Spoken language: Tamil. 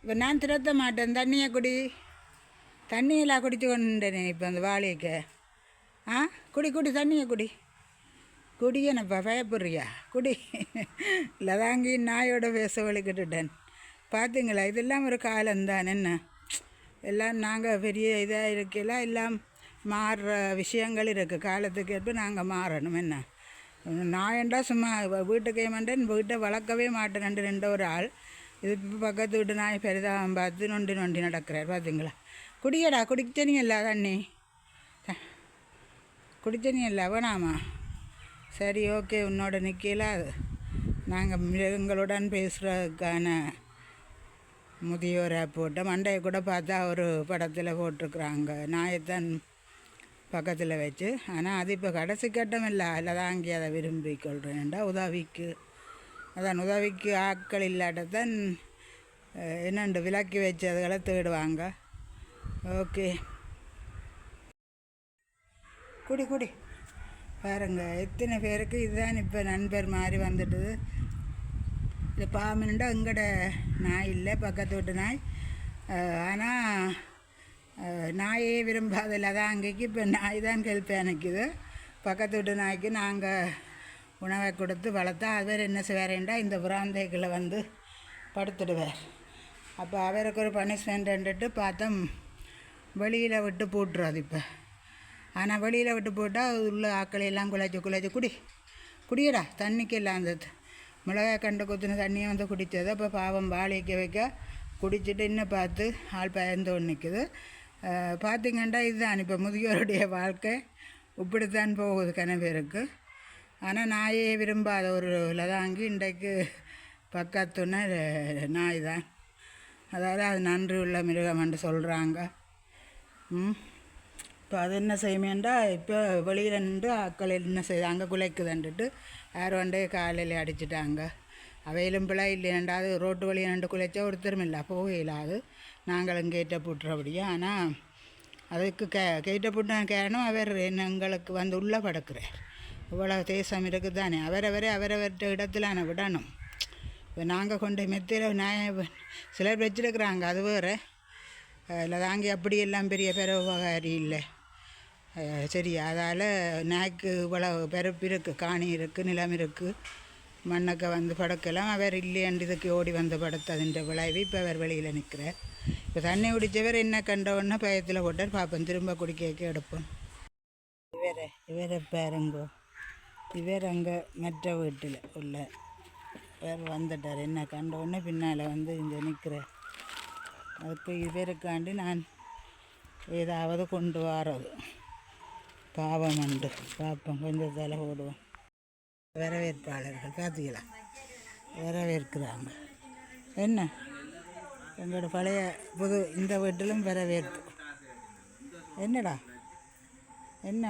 இப்போ நான் திறத்த மாட்டேன். தண்ணியை குடி. தண்ணியெல்லாம் குடிச்சு கொண்டுட்டேனே இப்போ அந்த வாழைக்கு. குடி குடி, தண்ணியை குடி. குடியனப்பா, பயப்படுறியா? குடி. இல்லை தாங்கி நாயோட பேச வலிக்கிட்டுட்டேன். பார்த்தீங்களா, இதெல்லாம் ஒரு காலம்தான். என்ன எல்லாம் நாங்கள் பெரிய இதாக இருக்கலாம், எல்லாம் மாறுற விஷயங்கள் இருக்குது. காலத்துக்கு ஏற்ப நாங்கள் மாறணும். என்ன நாயண்டா சும்மா வீட்டுக்கே மாட்டேன், வீட்டை வளர்க்கவே மாட்டேன். ரெண்டு ஒரு ஆள் இது பக்கத்து வீட்டு நாய் பெரிதாக பார்த்து நொண்டி நடக்கிறார். பார்த்தீங்களா? குடியடா, குடிச்சனி இல்லை தண்ணி, குடிச்சனி இல்லை வேணாமா? சரி, ஓகே, உன்னோட நிற்கல. நாங்கள் மிருகங்களுடன் பேசுகிறதுக்கான முதியோரை போட்ட மண்டையை கூட பார்த்தா ஒரு படத்தில் போட்டிருக்குறாங்க, நாயத்தான் பக்கத்தில் வச்சு. ஆனால் அது இப்போ கடைசி கட்டம் இல்லை, அதில் தான் அங்கே அதை விரும்பி கொள்கிறேன்டா. உதவிக்கு அதான், உதவிக்கு ஆட்கள் இல்லாட்டத்தான் என்னண்டு விலக்கி வச்சு அதுகளை தேடுவாங்க. ஓகே, குடி குடி. பாருங்க, எத்தனை பேருக்கு இதுதான் இப்போ நண்பர் மாதிரி வந்துட்டுது. இது பாம்புண்டா எங்கட நாய் இல்லை, பக்கத்து வீட்டு நாய். ஆனால் நாயே விரும்பாதில்ல, அதான் அங்கேக்கு இப்போ நாய் தான் ஹெல்ப் நிற்கிது. பக்கத்து வீட்டு நாய்க்கு நாங்கள் உணவை கொடுத்து வளர்த்தா அவர் என்ன செய்வாரேண்டா, இந்த புறாந்தைகளை வந்து படுத்துடுவார். அப்போ அவருக்கு ஒரு பனிஷ்மெண்ட்டு பார்த்தா வெளியில் விட்டு போட்டுருது இப்போ. ஆனால் வெளியில் விட்டு போட்டால் உள்ள ஆக்களையெல்லாம் குலைச்சி குடியடா, தண்ணிக்கு எல்லாம் அந்த மிளகாய் கண்டு கொத்துன தண்ணியை வந்து குடித்தது. அப்போ பாவம் வாழைக்க வைக்க குடிச்சிட்டு இன்னும் பார்த்து ஆள் பயந்தோடு நிற்குது. பார்த்திங்கன்னா இதுதான் இப்போ முதியோருடைய வாழ்க்கை இப்படித்தான் போகுது கனவேருக்கு. ஆனால் நாயே விரும்பாத ஒரு லதாங்கி இன்றைக்கு பக்கத்துன்னு நாய் தான். அதாவது அது நன்றி உள்ள மிருகம்னு சொல்கிறாங்க. இப்போ அது என்ன செய்யுமேண்டா, இப்போ வெளியில் நின்று ஆக்கள் என்ன செய்தாங்க, குலைக்குதுன்ட்டு யார் வண்டே காலையில் அடிச்சிட்டாங்க. அவையிலும் பிள்ளை இல்லையாண்டா, அது ரோட்டு வழியை நின்று குலைச்சா ஒருத்தரும் இல்லை, போகலாது. நாங்களும் கேட்ட போட்டுறபடியா. ஆனால் அதுக்கு கேட்ட போட்ட காரணம் அவர் எங்களுக்கு வந்து உள்ளே படுக்கிறார். இவ்வளோ தேசம் இருக்குது தானே, அவரவர்கிட்ட இடத்துல விடணும். இப்போ நாங்கள் கொண்டு மெத்தையில் சிலர் வச்சுருக்குறாங்க, அது வேறு இல்லை தாங்கி அப்படியெல்லாம் பெரிய பெருபகாரி இல்லை. சரி, அதால் நாய்க்கு இவ்வளோ பெருப்பு இருக்குது, காணி இருக்குது, நிலம் இருக்குது, மண்ணுக்கு வந்து படுக்கலாம். அவர் இல்லையண்டு இதுக்கு ஓடி வந்து படுத்ததுன்ற விளைவு இப்போ அவர் வெளியில் நிற்கிறார். இப்போ தண்ணி குடித்தவர் என்ன கண்டவுடனே பயத்தில் போட்டார். பார்ப்போம், திரும்ப குடிக்க எடுப்போம். இவரை பாருங்கோ, இவர் அங்கே மற்ற வீட்டில் உள்ள வேறு வந்துட்டார். என்ன கண்டவுடனே பின்னால் வந்து இங்கே நிற்கிறார். அதுக்கு இவருக்காண்டி நான் ஏதாவது கொண்டு வரது பாவம் உண்டு. பார்ப்போம், கொஞ்சம் தலை ஓடுவோம். வரவேற்பாளர்கள் பார்த்தீங்களா, வரவேற்கிறாங்க. என்ன எங்களோட பழைய புது இந்த வீட்டிலும் வரவேற்பு. என்னடா என்ன